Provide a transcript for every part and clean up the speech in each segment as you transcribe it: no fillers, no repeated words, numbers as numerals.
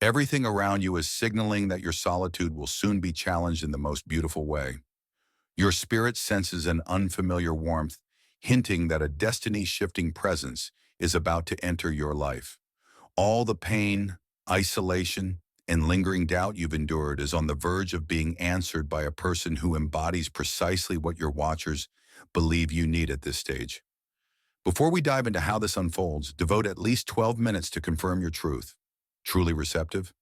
Everything around you is signaling that your solitude will soon be challenged in the most beautiful way. Your spirit senses an unfamiliar warmth, hinting that a destiny-shifting presence is about to enter your life. All the pain, isolation, and lingering doubt you've endured is on the verge of being answered by a person who embodies precisely what your watchers believe you need at this stage. Before we dive into how this unfolds, devote at least 12 minutes to confirm your truth. Truly receptive?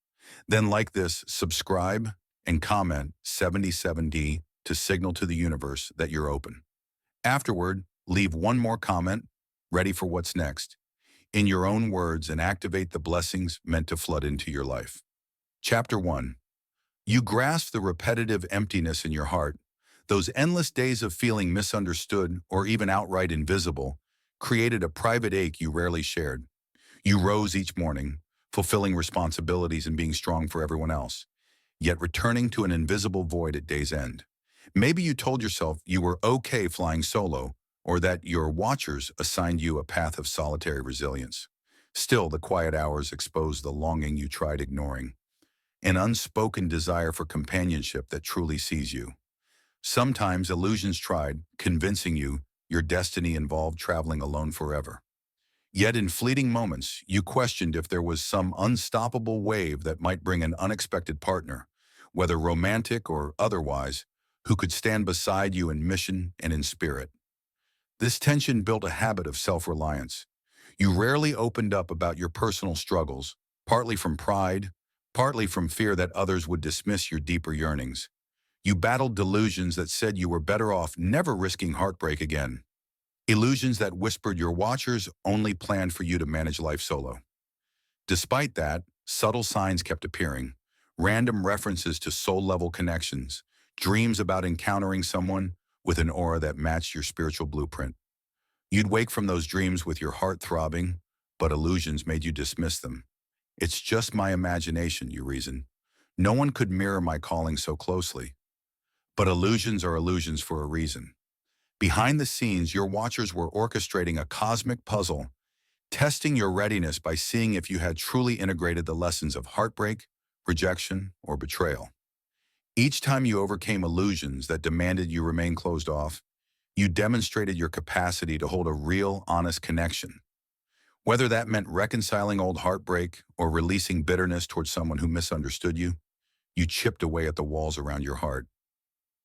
Then like this, subscribe, and comment 77D to signal to the universe that you're open. Afterward, leave one more comment, ready for what's next, in your own words, and activate the blessings meant to flood into your life. Chapter 1. You grasp the repetitive emptiness in your heart. Those endless days of feeling misunderstood or even outright invisible created a private ache you rarely shared. You rose each morning, fulfilling responsibilities and being strong for everyone else, yet returning to an invisible void at day's end. Maybe you told yourself you were okay flying solo, or that your watchers assigned you a path of solitary resilience. Still, the quiet hours exposed the longing you tried ignoring, an unspoken desire for companionship that truly sees you. Sometimes illusions tried, convincing you your destiny involved traveling alone forever. Yet in fleeting moments, you questioned if there was some unstoppable wave that might bring an unexpected partner, whether romantic or otherwise, who could stand beside you in mission and in spirit. This tension built a habit of self-reliance. You rarely opened up about your personal struggles, partly from pride, partly from fear that others would dismiss your deeper yearnings. You battled delusions that said you were better off never risking heartbreak again. Illusions that whispered your watchers only planned for you to manage life solo. Despite that, subtle signs kept appearing. Random references to soul-level connections, dreams about encountering someone with an aura that matched your spiritual blueprint. You'd wake from those dreams with your heart throbbing, but illusions made you dismiss them. It's just my imagination, you reason. No one could mirror my calling so closely. But illusions are illusions for a reason. Behind the scenes, your watchers were orchestrating a cosmic puzzle, testing your readiness by seeing if you had truly integrated the lessons of heartbreak, rejection, or betrayal. Each time you overcame illusions that demanded you remain closed off, you demonstrated your capacity to hold a real, honest connection. Whether that meant reconciling old heartbreak or releasing bitterness towards someone who misunderstood you, you chipped away at the walls around your heart.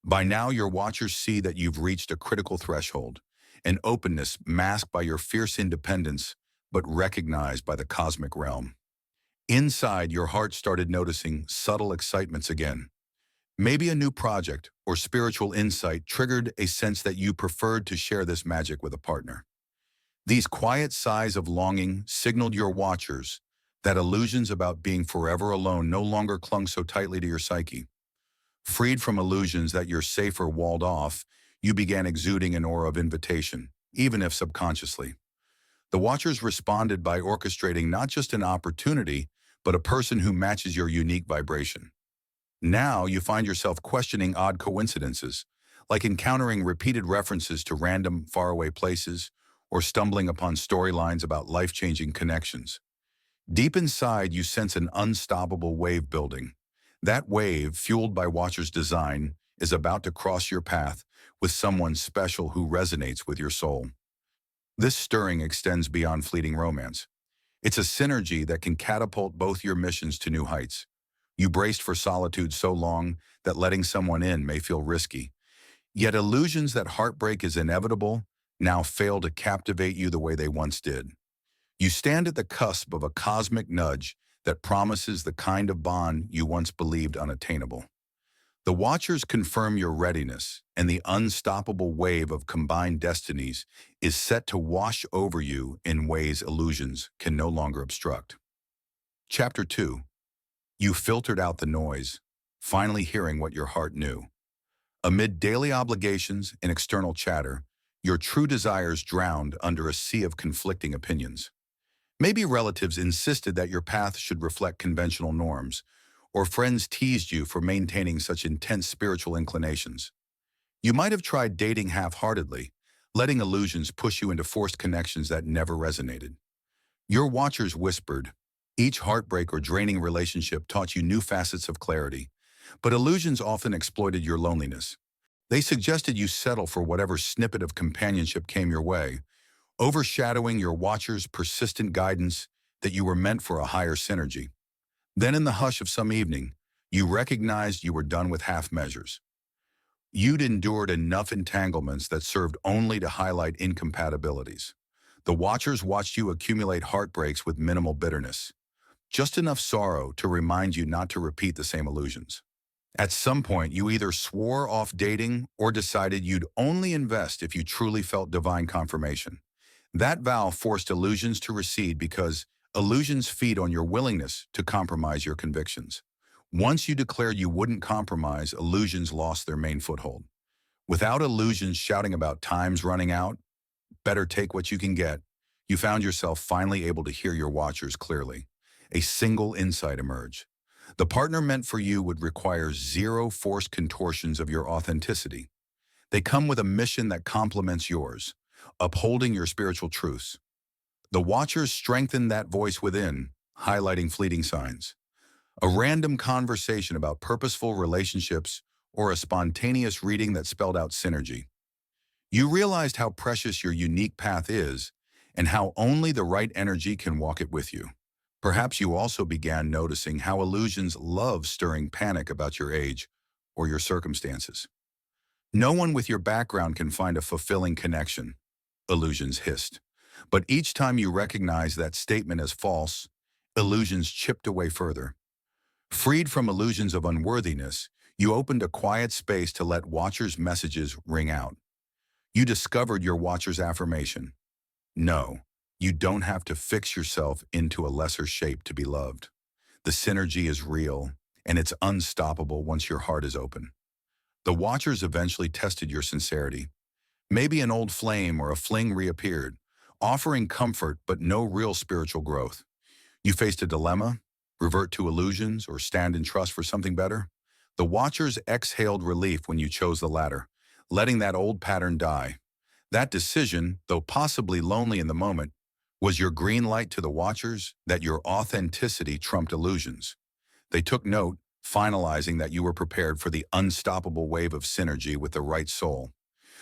By now, your watchers see that you've reached a critical threshold, an openness masked by your fierce independence, but recognized by the cosmic realm. Inside, your heart started noticing subtle excitements again. Maybe a new project or spiritual insight triggered a sense that you preferred to share this magic with a partner. These quiet sighs of longing signaled your watchers that illusions about being forever alone no longer clung so tightly to your psyche. Freed from illusions that you're safe or walled off, you began exuding an aura of invitation, even if subconsciously. The watchers responded by orchestrating not just an opportunity, but a person who matches your unique vibration. Now you find yourself questioning odd coincidences, like encountering repeated references to random, faraway places, or stumbling upon storylines about life-changing connections. Deep inside, you sense an unstoppable wave building. That wave, fueled by Watcher's design, is about to cross your path with someone special who resonates with your soul. This stirring extends beyond fleeting romance. It's a synergy that can catapult both your missions to new heights. You braced for solitude so long that letting someone in may feel risky. Yet illusions that heartbreak is inevitable now fail to captivate you the way they once did. You stand at the cusp of a cosmic nudge that promises the kind of bond you once believed unattainable. The Watchers confirm your readiness, and the unstoppable wave of combined destinies is set to wash over you in ways illusions can no longer obstruct. Chapter 2. You filtered out the noise, finally hearing what your heart knew. Amid daily obligations and external chatter, your true desires drowned under a sea of conflicting opinions. Maybe relatives insisted that your path should reflect conventional norms, or friends teased you for maintaining such intense spiritual inclinations. You might have tried dating half-heartedly, letting illusions push you into forced connections that never resonated. Your watchers whispered, Each heartbreak or draining relationship taught you new facets of clarity, but illusions often exploited your loneliness. They suggested you settle for whatever snippet of companionship came your way, overshadowing your watcher's persistent guidance that you were meant for a higher synergy. Then in the hush of some evening, you recognized you were done with half measures. You'd endured enough entanglements that served only to highlight incompatibilities. The watchers watched you accumulate heartbreaks with minimal bitterness, just enough sorrow to remind you not to repeat the same illusions. At some point, you either swore off dating or decided you'd only invest if you truly felt divine confirmation. That vow forced illusions to recede because illusions feed on your willingness to compromise your convictions. Once you declared you wouldn't compromise, illusions lost their main foothold. Without illusions shouting about time's running out, better take what you can get, you found yourself finally able to hear your watchers clearly. A single insight emerged. The partner meant for you would require zero forced contortions of your authenticity. They come with a mission that complements yours, upholding your spiritual truths. The watchers strengthened that voice within, highlighting fleeting signs. A random conversation about purposeful relationships or a spontaneous reading that spelled out synergy. You realized how precious your unique path is and how only the right energy can walk it with you. Perhaps you also began noticing how illusions love stirring panic about your age or your circumstances. No one with your background can find a fulfilling connection, illusions hissed. But each time you recognize that statement as false, illusions chipped away further. Freed from illusions of unworthiness, you opened a quiet space to let watchers' messages ring out. You discovered your watcher's affirmation. No, you don't have to fix yourself into a lesser shape to be loved. The synergy is real, and it's unstoppable once your heart is open. The watchers eventually tested your sincerity. Maybe an old flame or a fling reappeared, offering comfort but no real spiritual growth. You faced a dilemma: revert to illusions or stand in trust for something better? The watchers exhaled relief when you chose the latter, letting that old pattern die. That decision, though possibly lonely in the moment, was your green light to the watchers that your authenticity trumped illusions. They took note, finalizing that you were prepared for the unstoppable wave of synergy with the right soul.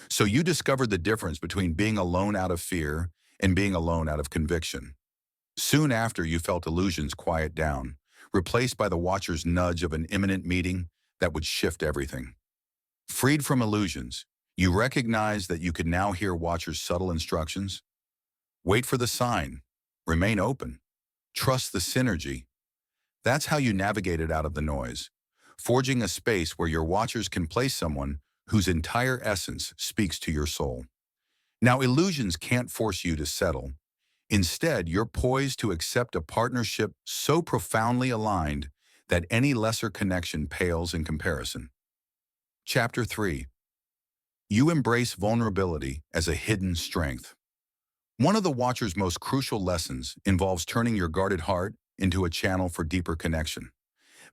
So you discovered the difference between being alone out of fear and being alone out of conviction. Soon after, you felt illusions quiet down, replaced by the watcher's nudge of an imminent meeting that would shift everything. Freed from illusions, you recognized that you could now hear watchers' subtle instructions. Wait for the sign. Remain open. Trust the synergy. That's how you navigated out of the noise, forging a space where your watchers can place someone whose entire essence speaks to your soul. Now, illusions can't force you to settle. Instead, you're poised to accept a partnership so profoundly aligned that any lesser connection pales in comparison. Chapter 3. You embrace vulnerability as a hidden strength. One of the Watcher's most crucial lessons involves turning your guarded heart into a channel for deeper connection.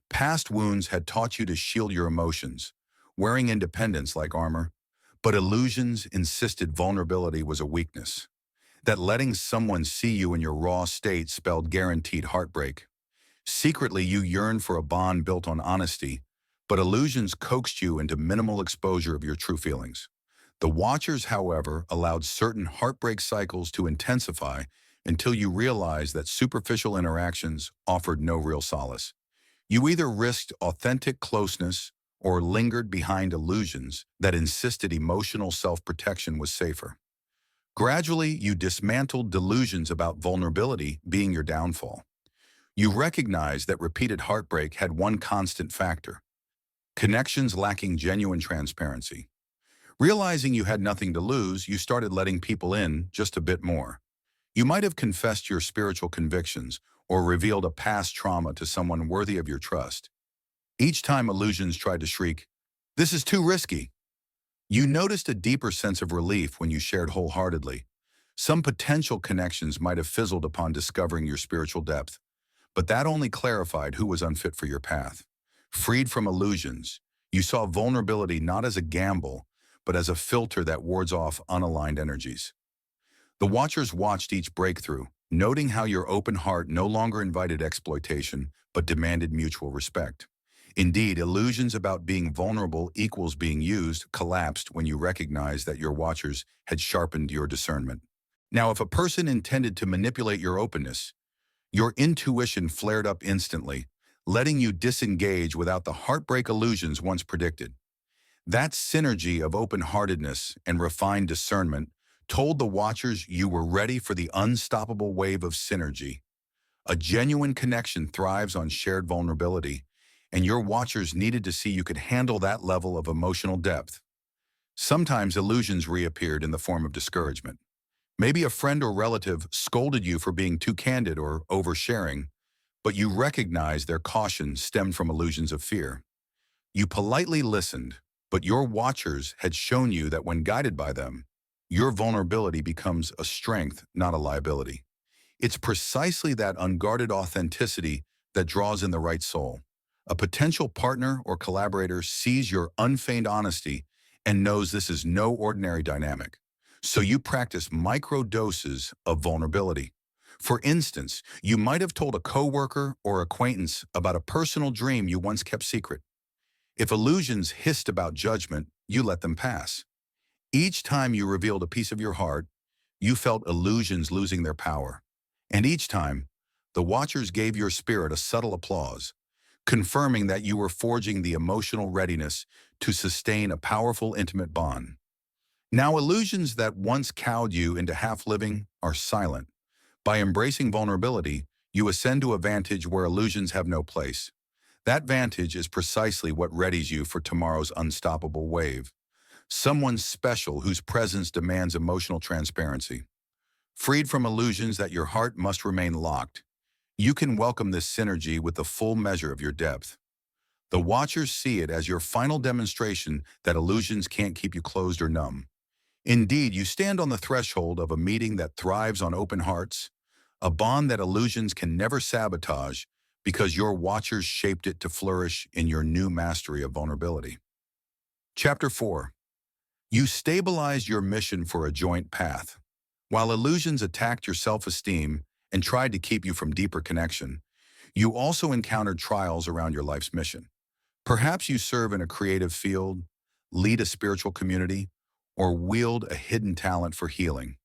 Past wounds had taught you to shield your emotions, wearing independence like armor, but illusions insisted vulnerability was a weakness, that letting someone see you in your raw state spelled guaranteed heartbreak. Secretly, you yearned for a bond built on honesty, but illusions coaxed you into minimal exposure of your true feelings. The Watchers, however, allowed certain heartbreak cycles to intensify until you realized that superficial interactions offered no real solace. You either risked authentic closeness or lingered behind illusions that insisted emotional self-protection was safer. Gradually, you dismantled delusions about vulnerability being your downfall. You recognized that repeated heartbreak had one constant factor: connections lacking genuine transparency. Realizing you had nothing to lose, you started letting people in just a bit more. You might have confessed your spiritual convictions or revealed a past trauma to someone worthy of your trust. Each time illusions tried to shriek, "This is too risky," you noticed a deeper sense of relief when you shared wholeheartedly. Some potential connections might have fizzled upon discovering your spiritual depth, but that only clarified who was unfit for your path. Freed from illusions, you saw vulnerability not as a gamble, but as a filter that wards off unaligned energies. The Watchers watched each breakthrough, noting how your open heart no longer invited exploitation, but demanded mutual respect. Indeed, illusions about being vulnerable equals being used collapsed when you recognized that your watchers had sharpened your discernment. Now, if a person intended to manipulate your openness, your intuition flared up instantly, letting you disengage without the heartbreak illusions once predicted. That synergy of open-heartedness and refined discernment told the watchers you were ready for the unstoppable wave of synergy. A genuine connection thrives on shared vulnerability, and your watchers needed to see you could handle that level of emotional depth. Sometimes illusions reappeared in the form of discouragement. Maybe a friend or relative scolded you for being too candid or oversharing, but you recognized their caution stemmed from illusions of fear. You politely listened, but your watchers had shown you that when guided by them, your vulnerability becomes a strength, not a liability. It's precisely that unguarded authenticity that draws in the right soul. A potential partner or collaborator sees your unfeigned honesty and knows this is no ordinary dynamic. So you practice micro doses of vulnerability. For instance, you might have told a coworker or acquaintance about a personal dream you once kept secret. If illusions hissed about judgment, you let them pass. Each time you revealed a piece of your heart, you felt illusions losing their power. And each time, the watchers gave your spirit a subtle applause, confirming that you were forging the emotional readiness to sustain a powerful, intimate bond. Now, illusions that once cowed you into half-living are silent. By embracing vulnerability, you ascend to a vantage where illusions have no place. That vantage is precisely what readies you for tomorrow's unstoppable wave. Someone special whose presence demands emotional transparency. Freed from illusions that your heart must remain locked, you can welcome this synergy with the full measure of your depth. The watchers see it as your final demonstration that illusions can't keep you closed or numb. Indeed, you stand on the threshold of a meeting that thrives on open hearts, a bond that illusions can never sabotage because your watchers shaped it to flourish in your new mastery of vulnerability. Chapter 4. You stabilized your mission for a joint path. While illusions attacked your self-esteem and tried to keep you from deeper connection, you also encountered trials around your life's mission. Perhaps you serve in a creative field, lead a spiritual community, or wield a hidden talent for healing.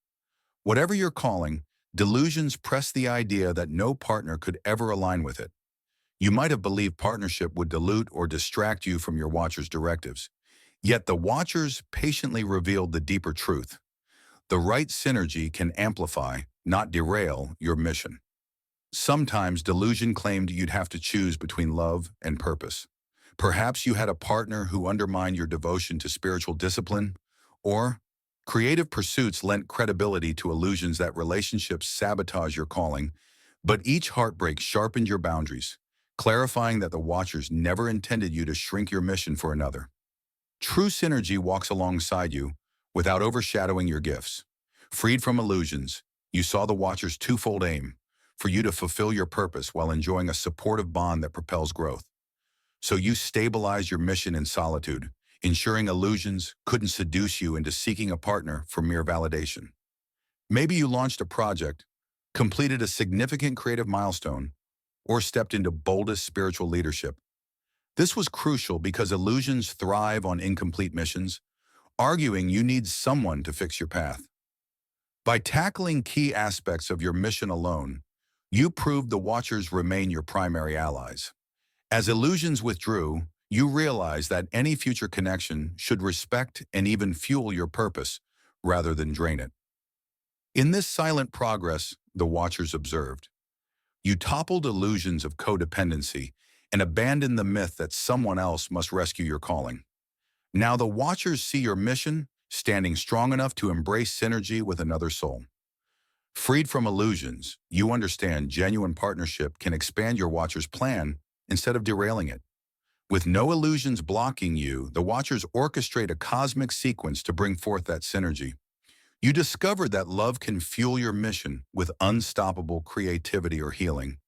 Whatever your calling, delusions press the idea that no partner could ever align with it. You might have believed partnership would dilute or distract you from your watcher's directives. Yet the watchers patiently revealed the deeper truth. The right synergy can amplify, not derail, your mission. Sometimes delusion claimed you'd have to choose between love and purpose. Perhaps you had a partner who undermined your devotion to spiritual discipline, or creative pursuits lent credibility to illusions that relationships sabotage your calling, but each heartbreak sharpened your boundaries, clarifying that the watchers never intended you to shrink your mission for another. True synergy walks alongside you without overshadowing your gifts. Freed from illusions, you saw the watcher's twofold aim, for you to fulfill your purpose while enjoying a supportive bond that propels growth. So you stabilized your mission in solitude, ensuring illusions couldn't seduce you into seeking a partner for mere validation. Maybe you launched a project, completed a significant creative milestone, or stepped into boldest spiritual leadership. This was crucial because illusions thrive on incomplete missions, arguing you need someone to fix your path. By tackling key aspects of your mission alone, you proved the watchers remain your primary allies. As illusions withdrew, you realized that any future connection should respect and even fuel your purpose rather than drain it. In this silent progress, the watchers observed, you toppled illusions of codependency and abandoned the myth that someone else must rescue your calling. Now the watchers see your mission standing strong enough to embrace synergy with another soul. Freed from illusions, you understand genuine partnership can expand your watcher's plan instead of derailing it. With no illusions blocking you, the watchers orchestrate a cosmic sequence to bring forth that synergy. You discover that love can fuel your mission with unstoppable creativity or healing.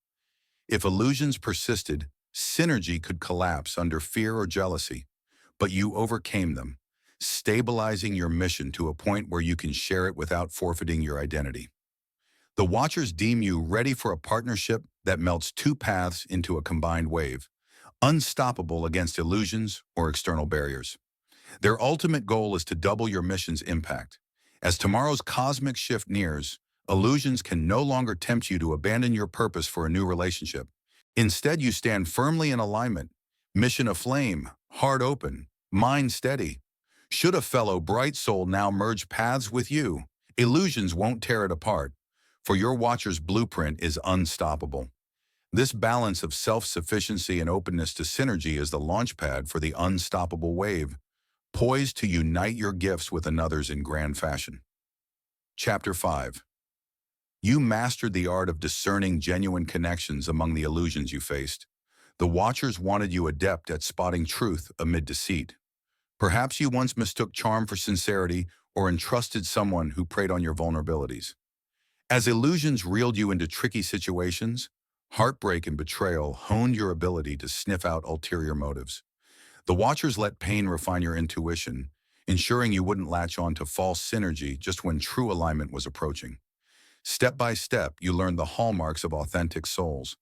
If illusions persisted, synergy could collapse under fear or jealousy, but you overcame them, stabilizing your mission to a point where you can share it without forfeiting your identity. The Watchers deem you ready for a partnership that melts two paths into a combined wave, unstoppable against illusions or external barriers. Their ultimate goal is to double your mission's impact. As tomorrow's cosmic shift nears, illusions can no longer tempt you to abandon your purpose for a new relationship. Instead, you stand firmly in alignment, mission aflame, heart open, mind steady. Should a fellow bright soul now merge paths with you, illusions won't tear it apart, for your Watcher's blueprint is unstoppable. This balance of self-sufficiency and openness to synergy is the launchpad for the unstoppable wave, poised to unite your gifts with another's in grand fashion. Chapter 5. You mastered the art of discerning genuine connections among the illusions you faced. The Watchers wanted you adept at spotting truth amid deceit. Perhaps you once mistook charm for sincerity or entrusted someone who preyed on your vulnerabilities. As illusions reeled you into tricky situations, heartbreak and betrayal honed your ability to sniff out ulterior motives. The Watchers let pain refine your intuition, ensuring you wouldn't latch on to false synergy just when true alignment was approaching. Step by step, you learned the hallmarks of authentic souls.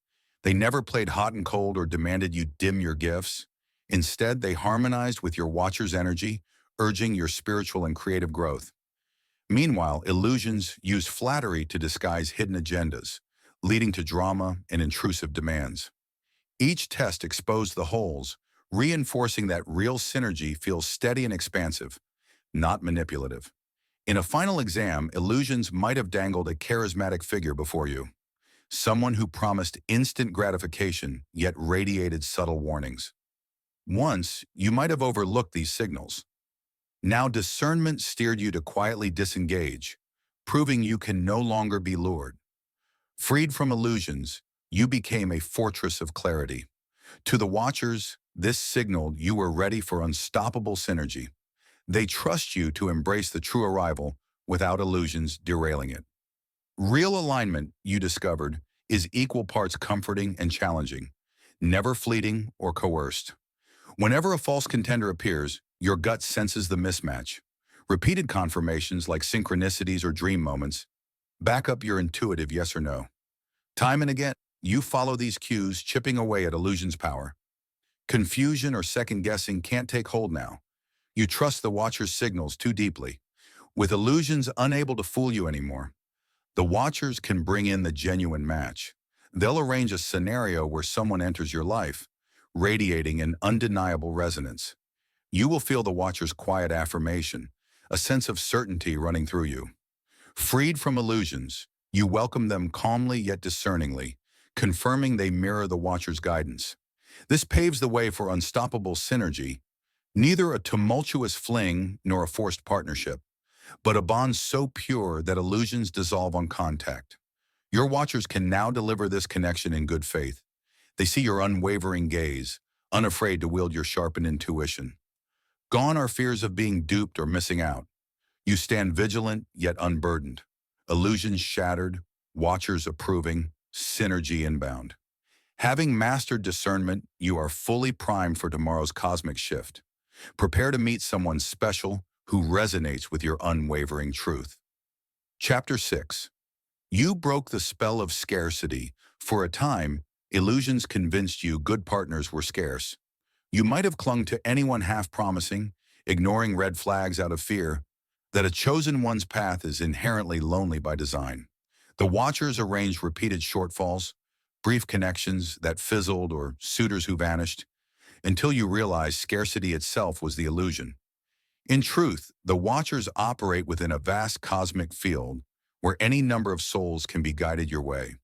They never played hot and cold or demanded you dim your gifts. Instead, they harmonized with your Watcher's energy, urging your spiritual and creative growth. Meanwhile, illusions use flattery to disguise hidden agendas, leading to drama and intrusive demands. Each test exposed the holes, reinforcing that real synergy feels steady and expansive, not manipulative. In a final exam, illusions might have dangled a charismatic figure before you, someone who promised instant gratification yet radiated subtle warnings. Once, you might have overlooked these signals. Now discernment steered you to quietly disengage, proving you can no longer be lured. Freed from illusions, you became a fortress of clarity. To the Watchers, this signaled you were ready for unstoppable synergy. They trust you to embrace the true arrival without illusions derailing it. Real alignment, you discovered, is equal parts comforting and challenging, never fleeting or coerced. Whenever a false contender appears, your gut senses the mismatch. Repeated confirmations like synchronicities or dream moments back up your intuitive yes or no. Time and again, you follow these cues, chipping away at illusion's power. Confusion or second-guessing can't take hold now. You trust the Watcher's signals too deeply. With illusions unable to fool you anymore, the Watchers can bring in the genuine match. They'll arrange a scenario where someone enters your life, radiating an undeniable resonance. You will feel the Watcher's quiet affirmation, a sense of certainty running through you. Freed from illusions, you welcome them calmly yet discerningly, confirming they mirror the Watcher's guidance. This paves the way for unstoppable synergy, neither a tumultuous fling nor a forced partnership, but a bond so pure that illusions dissolve on contact. Your Watchers can now deliver this connection in good faith. They see your unwavering gaze, unafraid to wield your sharpened intuition. Gone are fears of being duped or missing out. You stand vigilant yet unburdened. Illusions shattered, Watchers approving, synergy inbound. Having mastered discernment, you are fully primed for tomorrow's cosmic shift. Prepare to meet someone special who resonates with your unwavering truth. Chapter 6. You broke the spell of scarcity. For a time, illusions convinced you good partners were scarce. You might have clung to anyone half-promising, ignoring red flags out of fear that a chosen one's path is inherently lonely by design. The Watchers arranged repeated shortfalls, brief connections that fizzled or suitors who vanished, until you realized scarcity itself was the illusion. In truth, the Watchers operate within a vast cosmic field where any number of souls can be guided your way.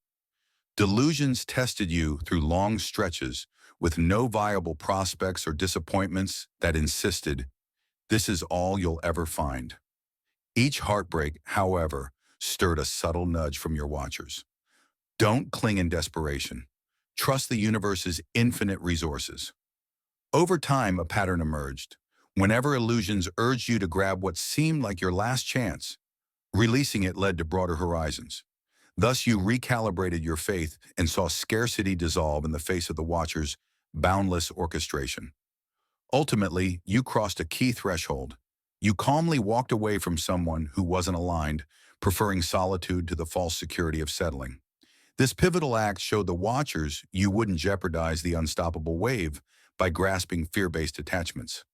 Delusions tested you through long stretches with no viable prospects or disappointments that insisted, this is all you'll ever find. Each heartbreak, however, stirred a subtle nudge from your Watchers. Don't cling in desperation. Trust the universe's infinite resources. Over time, a pattern emerged. Whenever illusions urged you to grab what seemed like your last chance, releasing it led to broader horizons. Thus, you recalibrated your faith and saw scarcity dissolve in the face of the Watcher's boundless orchestration. Ultimately, you crossed a key threshold. You calmly walked away from someone who wasn't aligned, preferring solitude to the false security of settling. This pivotal act showed the watchers you wouldn't jeopardize the unstoppable wave by grasping fear-based attachments.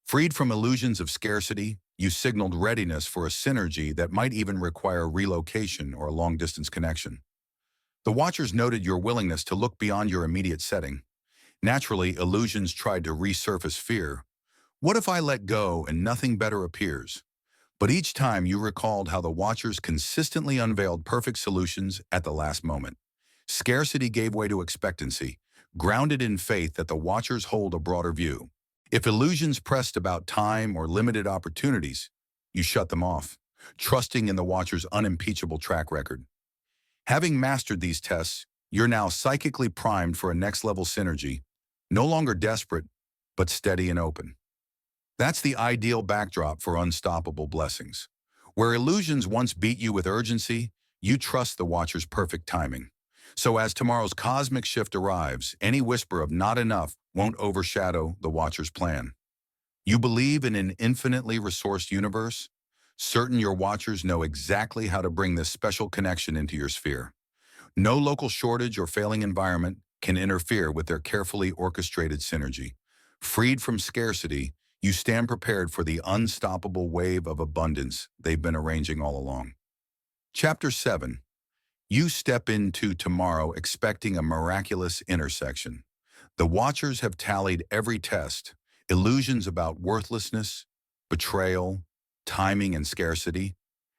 Freed from illusions of scarcity, you signaled readiness for a synergy that might even require relocation or a long-distance connection. The watchers noted your willingness to look beyond your immediate setting. Naturally, illusions tried to resurface fear. What if I let go and nothing better appears? But each time you recalled how the watchers consistently unveiled perfect solutions at the last moment. Scarcity gave way to expectancy, grounded in faith that the watchers hold a broader view. If illusions pressed about time or limited opportunities, you shut them off, trusting in the watchers' unimpeachable track record. Having mastered these tests, you're now psychically primed for a next-level synergy, no longer desperate, but steady and open. That's the ideal backdrop for unstoppable blessings. Where illusions once beat you with urgency, you trust the watcher's perfect timing. So as tomorrow's cosmic shift arrives, any whisper of not enough won't overshadow the watcher's plan. You believe in an infinitely resourced universe? Certain your watchers know exactly how to bring this special connection into your sphere. No local shortage or failing environment can interfere with their carefully orchestrated synergy. Freed from scarcity, you stand prepared for the unstoppable wave of abundance they've been arranging all along. Chapter 7. You step into tomorrow expecting a miraculous intersection. The watchers have tallied every test, illusions about worthlessness, betrayal, timing, and scarcity,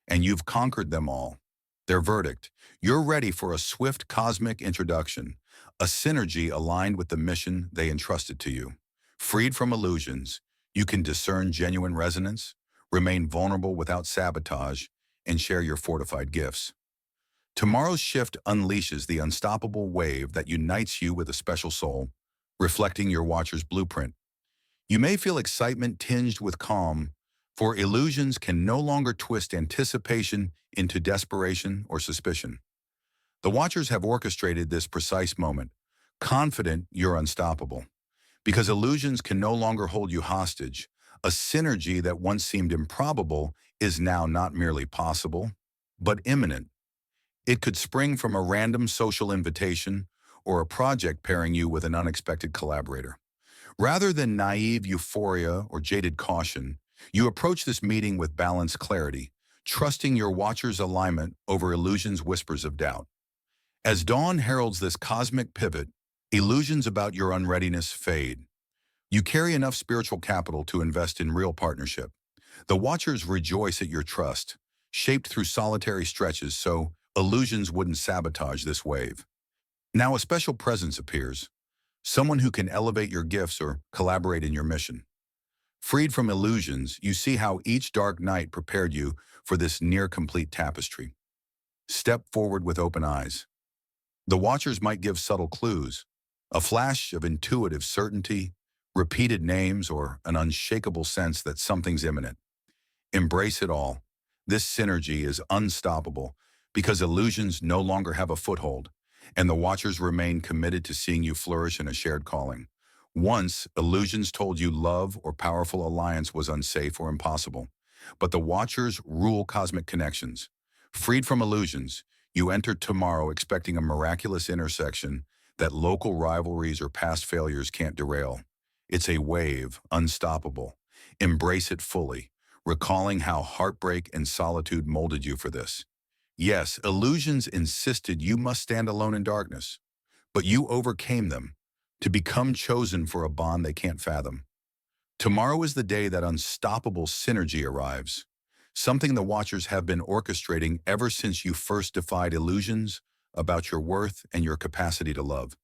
and you've conquered them all. Their verdict: you're ready for a swift cosmic introduction, a synergy aligned with the mission they entrusted to you. Freed from illusions, you can discern genuine resonance, remain vulnerable without sabotage, and share your fortified gifts. Tomorrow's shift unleashes the unstoppable wave that unites you with a special soul, reflecting your watcher's blueprint. You may feel excitement tinged with calm, for illusions can no longer twist anticipation into desperation or suspicion. The watchers have orchestrated this precise moment, confident you're unstoppable. Because illusions can no longer hold you hostage, a synergy that once seemed improbable is now not merely possible, but imminent. It could spring from a random social invitation or a project pairing you with an unexpected collaborator. Rather than naive euphoria or jaded caution, you approach this meeting with balanced clarity, trusting your watcher's alignment over illusions' whispers of doubt. As dawn heralds this cosmic pivot, illusions about your unreadiness fade. You carry enough spiritual capital to invest in real partnership. The watchers rejoice at your trust, shaped through solitary stretches so illusions wouldn't sabotage this wave. Now a special presence appears, someone who can elevate your gifts or collaborate in your mission. Freed from illusions, you see how each dark night prepared you for this near-complete tapestry. Step forward with open eyes. The watchers might give subtle clues, a flash of intuitive certainty, repeated names, or an unshakable sense that something's imminent. Embrace it all. This synergy is unstoppable because illusions no longer have a foothold, and the watchers remain committed to seeing you flourish in a shared calling. Once, illusions told you love or powerful alliance was unsafe or impossible, but the watchers rule cosmic connections. Freed from illusions, you enter tomorrow expecting a miraculous intersection that local rivalries or past failures can't derail. It's a wave, unstoppable. Embrace it fully, recalling how heartbreak and solitude molded you for this. Yes, illusions insisted you must stand alone in darkness, but you overcame them to become chosen for a bond they can't fathom. Tomorrow is the day that unstoppable synergy arrives, something the watchers have been orchestrating ever since you first defied illusions about your worth and your capacity to love.